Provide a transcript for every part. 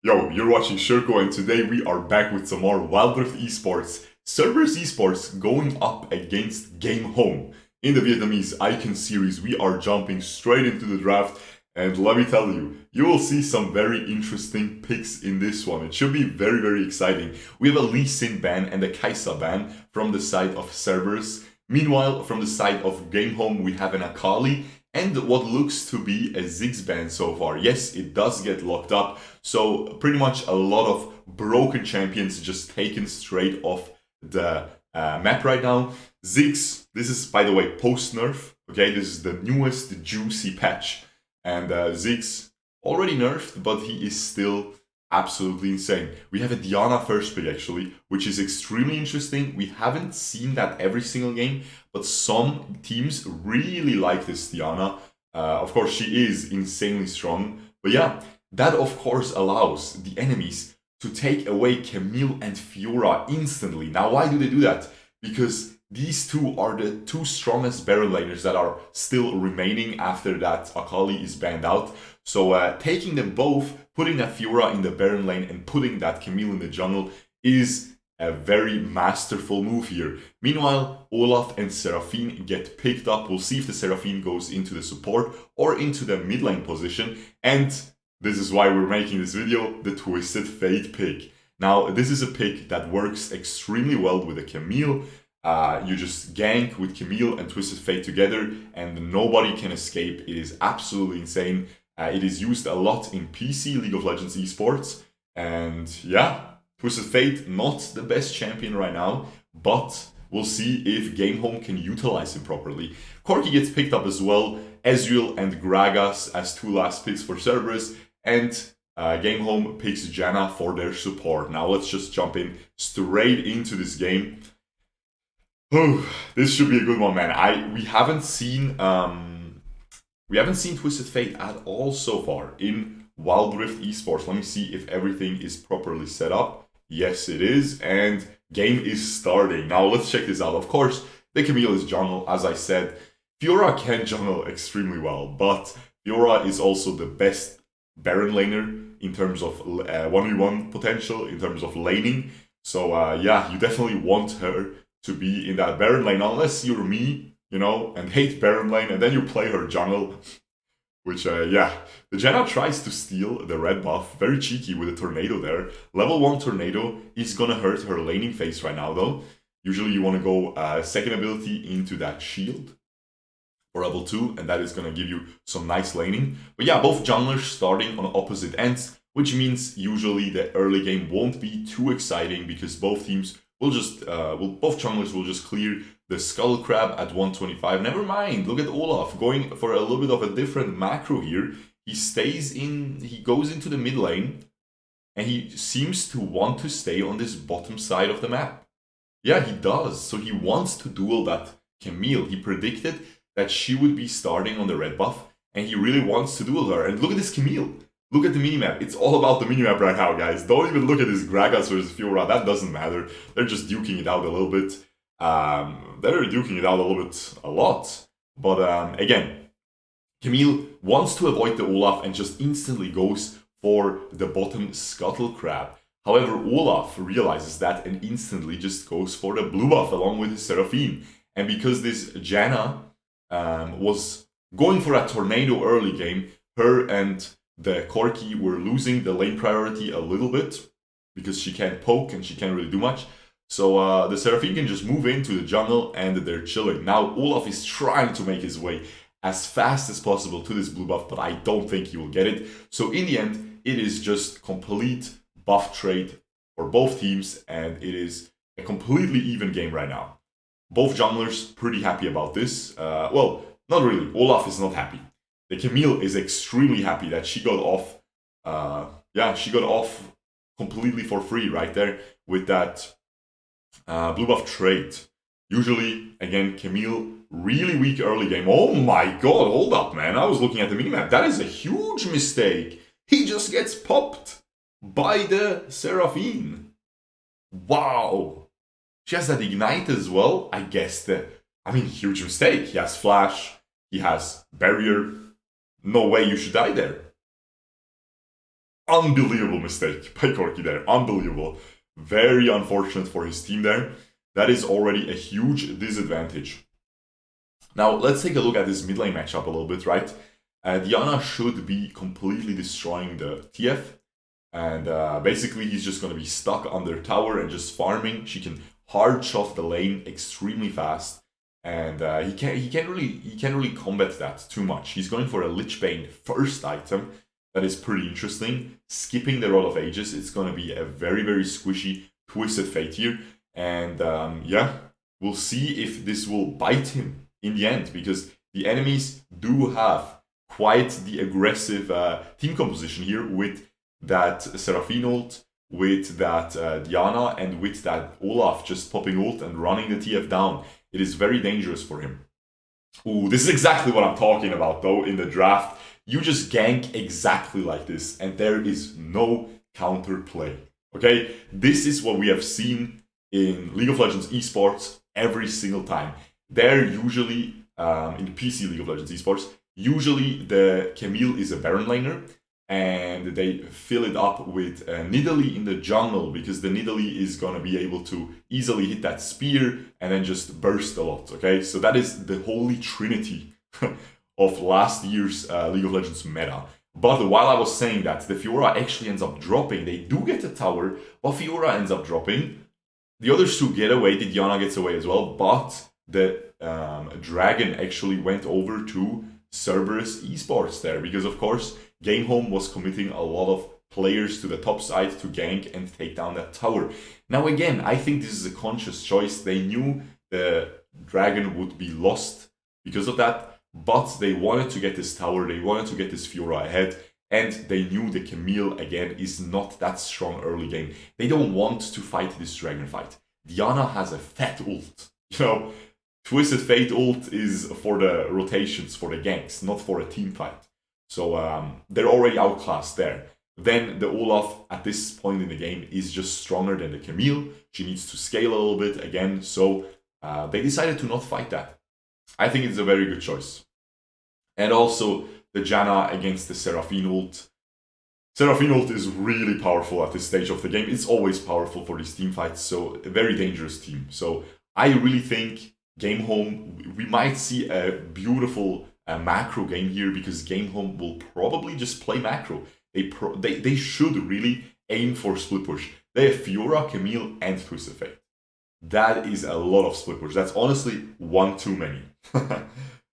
Yo, you're watching Shurkou, and today we are back with some more Wild Rift Esports. Cerberus Esports going up against Game Home. In the Vietnamese Icon series, we are jumping straight into the draft, and let me tell you, you will see some very interesting picks in this one. It should be very, very exciting. We have a Lee Sin ban and a Kaisa ban from the side of Cerberus. Meanwhile, from the side of Game Home, we have an Akali and what looks to be a Ziggs ban so far. Yes, it does get locked up, so pretty much a lot of broken champions just taken straight off the map right now. Ziggs, this is, by the way, post-nerf, okay? This is the newest juicy patch. And Ziggs, already nerfed, but he is still absolutely insane. We have a Diana first pick, actually, which is extremely interesting. We haven't seen that every single game, but some teams really like this Diana. Of course, she is insanely strong. But yeah, that of course allows the enemies to take away Camille and Fiora instantly. Now, why do they do that? Because these two are the two strongest Baron laners that are still remaining after that Akali is banned out. So taking them both, putting that Fiora in the Baron lane and putting that Camille in the jungle is a very masterful move here. Meanwhile, Olaf and Seraphine get picked up. We'll see if the Seraphine goes into the support or into the mid lane position. And this is why we're making this video, the Twisted Fate pick. Now, this is a pick that works extremely well with a Camille. You just gank with Camille and Twisted Fate together and nobody can escape. It is absolutely insane. It is used a lot in PC League of Legends Esports. And yeah, Twisted Fate, not the best champion right now, but we'll see if Game Home can utilize him properly. Corki gets picked up as well, Ezreal and Gragas as two last picks for Cerberus, and Game Home picks Janna for their support. Now let's just jump in straight into this game. Oh, this should be a good one, man. We haven't seen Twisted Fate at all so far in Wild Rift Esports. Let me see if everything is properly set up. Yes, it is, and game is starting. Now let's check this out. Of course, the Camille is jungle, as I said. Fiora can jungle extremely well, but Fiora is also the best Baron laner in terms of 1v1 potential, in terms of laning. So yeah, you definitely want her to be in that Baron lane, unless you're me, you know, and hate Baron lane, and then you play her jungle. Which, yeah, the Janna tries to steal the red buff, very cheeky with a tornado there. Level 1 tornado is gonna hurt her laning phase right now though. Usually you wanna go second ability into that shield for level 2, and that is gonna give you some nice laning. But yeah, both junglers starting on opposite ends, which means usually the early game won't be too exciting because both teams will just, both junglers will just clear the Skull Crab at 125. Never mind, look at Olaf going for a little bit of a different macro here. He goes into the mid lane, and he seems to want to stay on this bottom side of the map. Yeah, he does. So he wants to duel that Camille. He predicted that she would be starting on the red buff, and he really wants to duel her. And look at this Camille. Look at the minimap. It's all about the minimap right now, guys. Don't even look at this Gragas versus Fiora. That doesn't matter. They're just duking it out a little bit. They're duking it out a lot. But again, Camille wants to avoid the Olaf and just instantly goes for the bottom Scuttle Crab. However, Olaf realizes that and instantly just goes for the blue buff along with his Seraphine. And because this Janna was going for a tornado early game, her and the Corki were losing the lane priority a little bit because she can't poke and she can't really do much. So the Seraphine can just move into the jungle and they're chilling. Now Olaf is trying to make his way as fast as possible to this blue buff, but I don't think he will get it. So in the end, it is just complete buff trade for both teams, and it is a completely even game right now. Both junglers pretty happy about this. Well, not really. Olaf is not happy. The Camille is extremely happy that she got off. Yeah, she got off completely for free right there with that blue buff trade. Usually, again, Camille, really weak early game. Oh my god, hold up, man. I was looking at the minimap. That is a huge mistake. He just gets popped by the Seraphine. Wow. She has that ignite as well. I guess huge mistake. He has flash. He has barrier. No way you should die there. Unbelievable mistake by Corki there. Unbelievable. Very unfortunate for his team there. That is already a huge disadvantage. Now, let's take a look at this mid lane matchup a little bit, right? Diana should be completely destroying the TF. And basically, he's just going to be stuck under tower and just farming. She can hard shove the lane extremely fast. And he can't really combat that too much. He's going for a Lich Bane first item. That is pretty interesting. Skipping the Rod of Ages, it's going to be a very, very squishy Twisted Fate here. And yeah, we'll see if this will bite him in the end, because the enemies do have quite the aggressive team composition here with that Seraphine ult, with that Diana, and with that Olaf just popping ult and running the TF down. It is very dangerous for him. Ooh, this is exactly what I'm talking about though in the draft. You just gank exactly like this, and there is no counter play. Okay, this is what we have seen in League of Legends Esports every single time. They're usually, in PC League of Legends Esports, usually the Camille is a Baron laner, and they fill it up with Nidalee in the jungle, because the Nidalee is going to be able to easily hit that spear and then just burst a lot, okay? So that is the holy trinity of last year's League of Legends meta. But while I was saying that, the Fiora actually ends up dropping. They do get a tower, but Fiora ends up dropping. The others two get away, the Diana gets away as well, but the Dragon actually went over to Cerberus Esports there, because of course Game Home was committing a lot of players to the top side to gank and take down that tower. Now again, I think this is a conscious choice. They knew the Dragon would be lost because of that, but they wanted to get this tower, they wanted to get this Fiora ahead, and they knew the Camille, again, is not that strong early game. They don't want to fight this Dragon fight. Diana has a fat ult. You know, Twisted Fate ult is for the rotations, for the ganks, not for a team fight. So they're already outclassed there. Then the Olaf, at this point in the game, is just stronger than the Camille. She needs to scale a little bit again, so they decided to not fight that. I think it's a very good choice. And also, the Janna against the Seraphine ult. Seraphine ult is really powerful at this stage of the game. It's always powerful for these team fights, so a very dangerous team. So I really think Game Home, we might see a beautiful macro game here, because Game Home will probably just play macro. They should really aim for split push. They have Fiora, Camille, and Twisted Fate. That is a lot of split push. That's honestly one too many.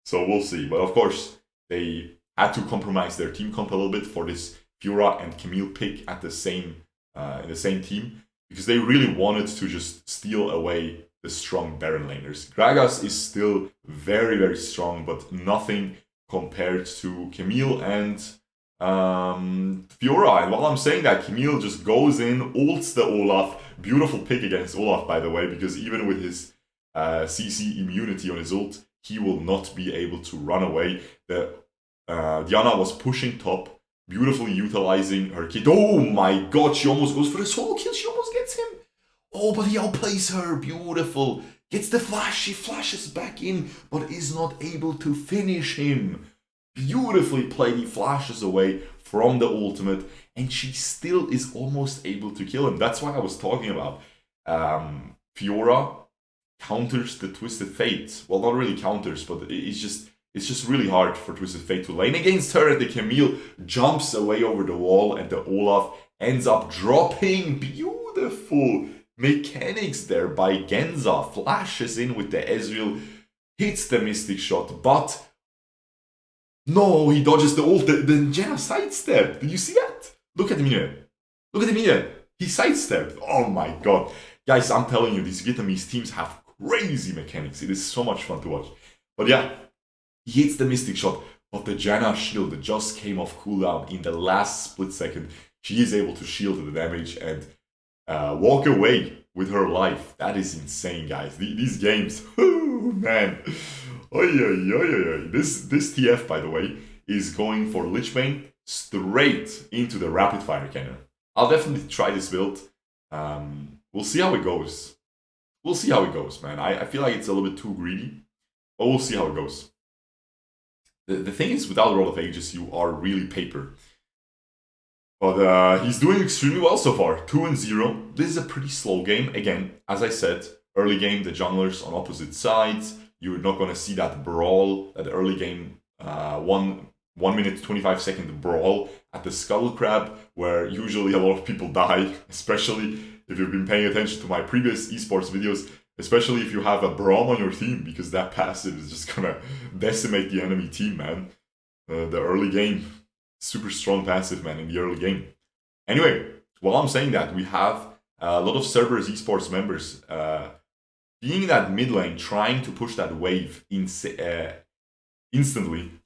So we'll see. But of course, they had to compromise their team comp a little bit for this Fiora and Camille pick at the same in the same team, because they really wanted to just steal away the strong Baron laners. Gragas is still very, very strong, but nothing compared to Camille and Fiora. And while I'm saying that, Camille just goes in, ults the Olaf. Beautiful pick against Olaf, by the way, because even with his CC immunity on his ult, he will not be able to run away. The Diana was pushing top, beautifully utilizing her kit. Oh my god, she almost goes for a solo kill. She almost gets him. Oh, but he outplays her. Beautiful. Gets the flash. She flashes back in, but is not able to finish him. Beautifully played. He flashes away from the ultimate, and she still is almost able to kill him. That's what I was talking about. Fiora counters the Twisted Fate. Well, not really counters, but it's just really hard for Twisted Fate to lane against her, and the Camille jumps away over the wall, and the Olaf ends up dropping. Beautiful mechanics there by Genza. Flashes in with the Ezreal, hits the Mystic Shot, but no, he dodges the ult. The Janna sidestep. Did you see that? Look at the minion. Look at the minion. He sidestepped. Oh my god. Guys, I'm telling you, these Vietnamese teams have crazy mechanics. It is so much fun to watch. But yeah, he hits the Mystic Shot, but the Janna shield just came off cooldown in the last split second. She is able to shield the damage and walk away with her life. That is insane, guys. These games, oh man. Oy, oy, oy, oy, oy. This TF, by the way, is going for Lich Bane straight into the rapid fire cannon. I'll definitely try this build. We'll see how it goes. We'll see how it goes, man. I feel like it's a little bit too greedy, but we'll see how it goes. The thing is, without Rod of Ages, you are really paper. But he's doing extremely well so far. 2-0. This is a pretty slow game. Again, as I said, early game, the junglers on opposite sides. You're not going to see that brawl, that early game 1 minute 25 second brawl at the Scuttle Crab, where usually a lot of people die, especially if you've been paying attention to my previous esports videos, especially if you have a Braum on your team, because that passive is just going to decimate the enemy team, man. The early game. Super strong passive, man, in the early game. Anyway, while I'm saying that, we have a lot of Cerberus Esports members being in that mid lane, trying to push that wave instantly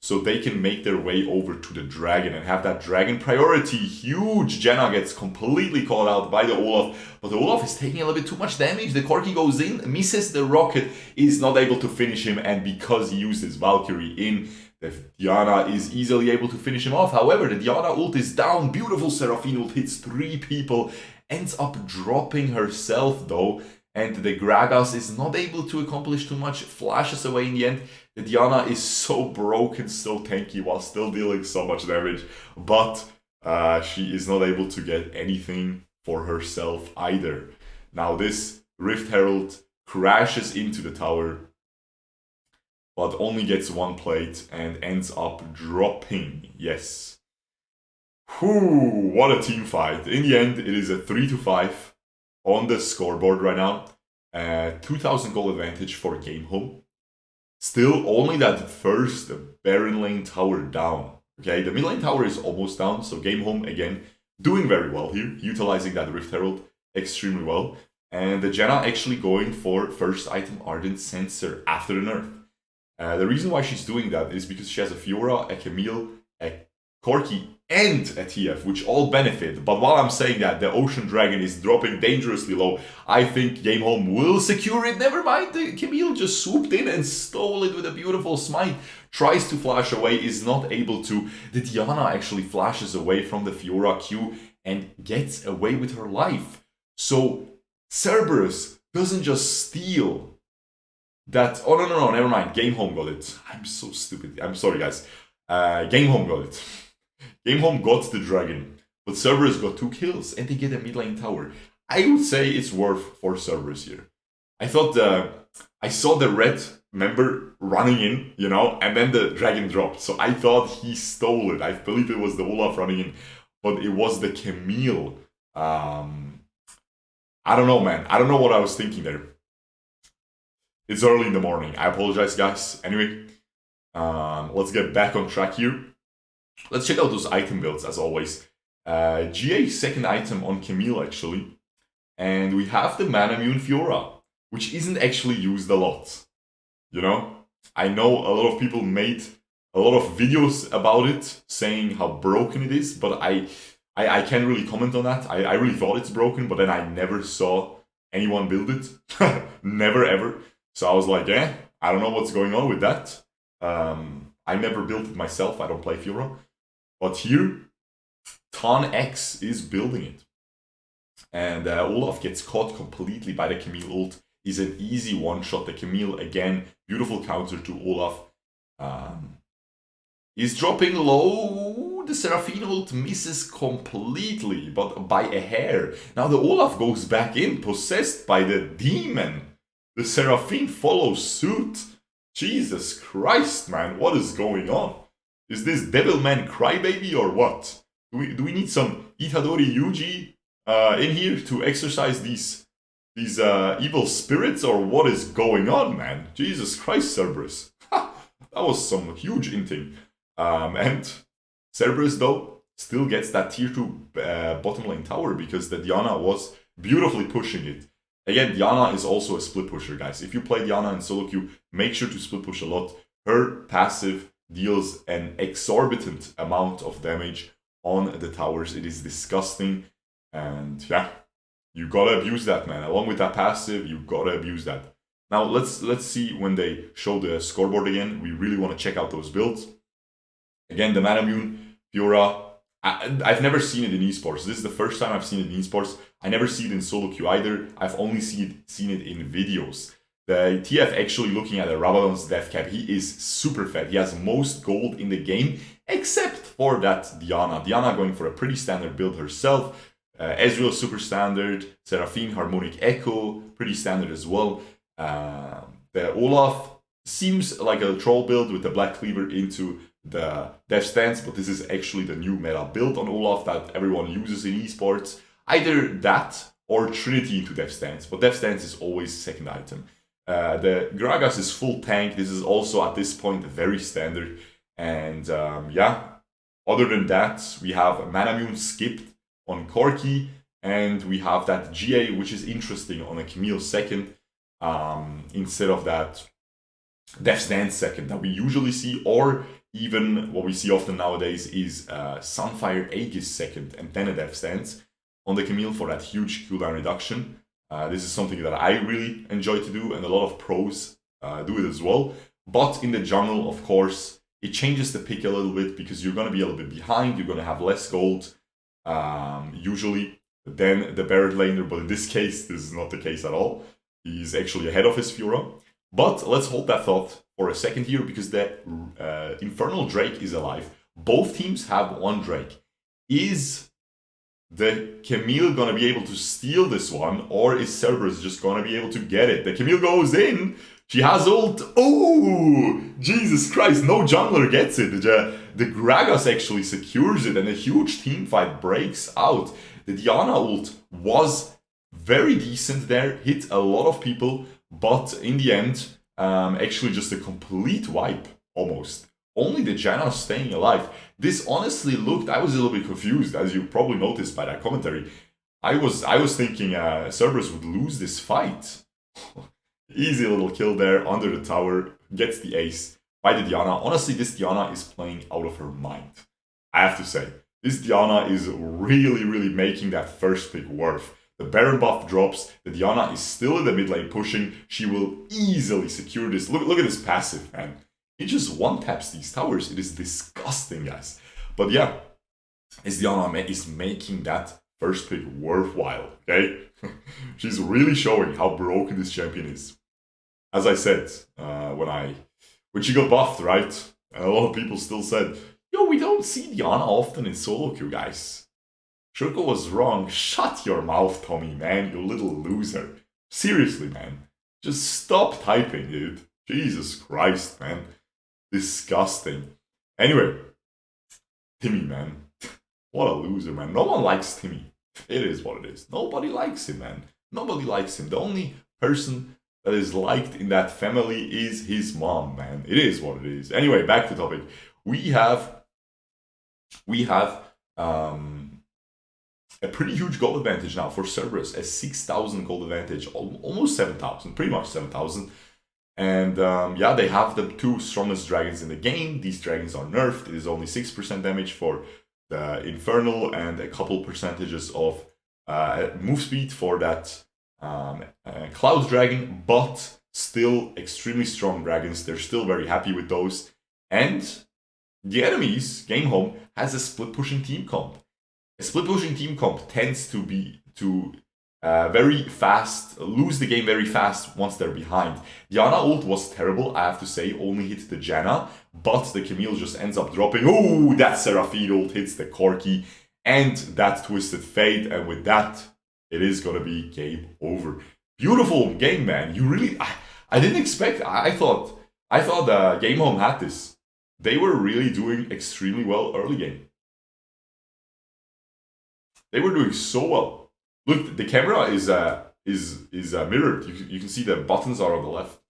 so they can make their way over to the dragon and have that dragon priority. Huge. Jenna gets completely caught out by the Olaf, but the Olaf is taking a little bit too much damage. The Corki goes in, misses the rocket, is not able to finish him, and because he used his Valkyrie in, the Diana is easily able to finish him off. However, the Diana ult is down. Beautiful Seraphine ult hits 3 people. Ends up dropping herself though. And the Gragas is not able to accomplish too much. Flashes away in the end. The Diana is so broken, so tanky while still dealing so much damage. But she is not able to get anything for herself either. Now this Rift Herald crashes into the tower, but only gets 1 plate and ends up dropping. Yes. Whew, what a team fight. In the end, it is a 3-5 on the scoreboard right now. 2,000 goal advantage for Game Home. Still only that first Baron lane tower down. Okay, the mid lane tower is almost down, so Game Home, again, doing very well here, utilizing that Rift Herald extremely well. And the Jenna actually going for first item Ardent Sensor after the nerf. The reason why she's doing that is because she has a Fiora, a Camille, a Corki, and a TF, which all benefit. But while I'm saying that, the Ocean Dragon is dropping dangerously low. I think Game Home will secure it. Never mind, the Camille just swooped in and stole it with a beautiful smite. Tries to flash away, is not able to. The Diana actually flashes away from the Fiora Q and gets away with her life. So Cerberus doesn't just steal that. Oh, no, never mind. Game Home got it. I'm so stupid. I'm sorry, guys. Game Home got it. Game Home got the dragon, but Cerberus got 2 kills and they get a mid lane tower. I would say it's worth for Cerberus here. I thought I saw the red member running in, you know, and then the dragon dropped. So I thought he stole it. I believe it was the Olaf running in, but it was the Camille. I don't know, man. I don't know what I was thinking there. It's early in the morning. I apologize, guys. Anyway, let's get back on track here. Let's check out those item builds as always. GA second item on Camille actually. And we have the Manamune Fiora, which isn't actually used a lot. You know? I know a lot of people made a lot of videos about it, saying how broken it is, but I can't really comment on that. I really thought it's broken, but then I never saw anyone build it. Never ever. So I was like, I don't know what's going on with that. I never built it myself, I don't play Fiora. But here, Ton X is building it. And Olaf gets caught completely by the Camille ult. Is an easy one-shot. The Camille, again, beautiful counter to Olaf. Is dropping low. The Seraphine ult misses completely, but by a hair. Now the Olaf goes back in, possessed by the demon. The Seraphine follows suit. Jesus Christ, man, what is going on? Is this Devilman Crybaby or what? Do we need some Itadori Yuji in here to exorcise these evil spirits, or what is going on, man? Jesus Christ, Cerberus. That was some huge inting. And Cerberus, though, still gets that tier 2 bottom lane tower because the Diana was beautifully pushing it. Again, Diana is also a split pusher, guys. If you play Diana in solo queue, make sure to split push a lot. Her passive deals an exorbitant amount of damage on the towers. It is disgusting. And yeah, you gotta abuse that, man. Along with that passive, you gotta abuse that. Now, let's see when they show the scoreboard again. We really want to check out those builds. Again, the Manamune Fiora. I've never seen it in esports. This is the first time I've seen it in esports. I never see it in solo queue either. I've only seen it in videos. The TF actually looking at the Rabadon's death cap, he is super fat. He has most gold in the game, except for that Diana. Diana going for a pretty standard build herself. Ezreal super standard, Seraphine Harmonic Echo, pretty standard as well. The Olaf seems like a troll build with the Black Cleaver into the Death Stance, but this is actually the new meta build on Olaf that everyone uses in esports. Either that or Trinity into Death Stance, but Death Stance is always second item. The Gragas is full tank. This is also at this point very standard. And yeah, other than that, we have Manamune skipped on Corki, and we have that GA, which is interesting, on a Camille second, instead of that Death Stance second that we usually see, or even what we see often nowadays is Sunfire Aegis second and then a Death Stance on the Camille for that huge cooldown reduction. This is something that I really enjoy to do, and a lot of pros do it as well. But in the jungle, of course, it changes the pick a little bit because you're going to be a little bit behind, you're going to have less gold, usually, than the Barret laner, but in this case, this is not the case at all. He's actually ahead of his Fiora. But let's hold that thought for a second here, because the Infernal Drake is alive. Both teams have one Drake. Is the Camille gonna be able to steal this one, or is Cerberus just gonna be able to get it? The Camille goes in, she has ult. Oh, Jesus Christ, no jungler gets it. The Gragas actually secures it, and a huge team fight breaks out. The Diana ult was very decent there, hit a lot of people, but in the end, actually just a complete wipe, almost. Only the Janna staying alive. This honestly looked, I was a little bit confused, as you probably noticed by that commentary. I was thinking Cerberus would lose this fight. Easy little kill there under the tower, gets the ace by the Diana. Honestly, this Diana is playing out of her mind. I have to say, this Diana is really, really making that first pick worth. The Baron buff drops, the Diana is still in the mid lane pushing, she will easily secure this. Look at this passive, man. He just one-taps these towers. It is disgusting, guys. But yeah, this Diana is making that first pick worthwhile, okay? She's really showing how broken this champion is. As I said, when she got buffed, right? And a lot of people still said, yo, we don't see Diana often in solo queue, guys. Shurkou was wrong. Shut your mouth, Tommy, man, you little loser. Seriously, man. Just stop typing, dude. Jesus Christ, man. Disgusting. Anyway, Timmy, man. What a loser, man. No one likes Timmy. It is what it is. Nobody likes him, man. Nobody likes him. The only person that is liked in that family is his mom, man. It is what it is. Anyway, back to topic. We have a pretty huge gold advantage now for Cerberus. A 6,000 gold advantage. Almost 7,000. Pretty much 7,000. And yeah, they have the two strongest dragons in the game. These dragons are nerfed. It is only 6% damage for the Infernal and a couple percentages of move speed for that Cloud Dragon, but still extremely strong dragons. They're still very happy with those. And the enemies, Game Home, has a split pushing team comp. A split pushing team comp tends to be very fast, lose the game very fast once they're behind. Diana ult was terrible, I have to say, only hit the Janna, but the Camille just ends up dropping. Oh, that Seraphine ult hits the Corki and that Twisted Fate, and with that, it is gonna be game over. Beautiful game, man. You really, I didn't expect, I thought Game Home had this. They were really doing extremely well early game. They were doing so well. Look, the camera is mirrored. You can see the buttons are on the left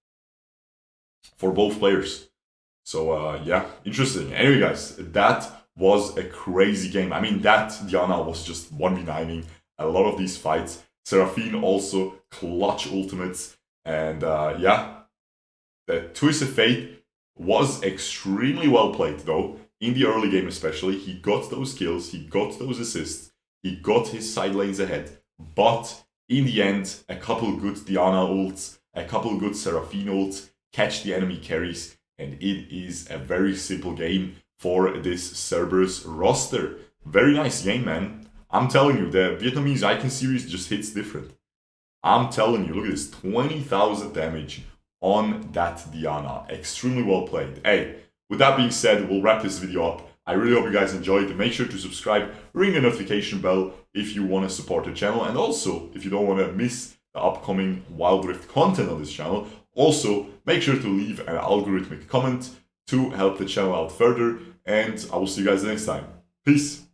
for both players. So yeah, interesting. Anyway, guys, that was a crazy game. I mean, that Diana was just 1v9ing a lot of these fights. Seraphine also clutch ultimates, and yeah, the Twisted Fate was extremely well played though in the early game, especially. He got those kills, he got those assists, he got his side lanes ahead. But in the end, a couple good Diana ults, a couple good Seraphine ults catch the enemy carries, and it is a very simple game for this Cerberus roster. Very nice game, man. I'm telling you, the Vietnamese Icon series just hits different. I'm telling you, look at this, 20,000 damage on that Diana. Extremely well played. Hey, with that being said, we'll wrap this video up. I really hope you guys enjoyed. Make sure to subscribe, ring the notification bell if you want to support the channel, and also if you don't want to miss the upcoming Wild Rift content on this channel, also make sure to leave an algorithmic comment to help the channel out further, and I will see you guys next time. Peace!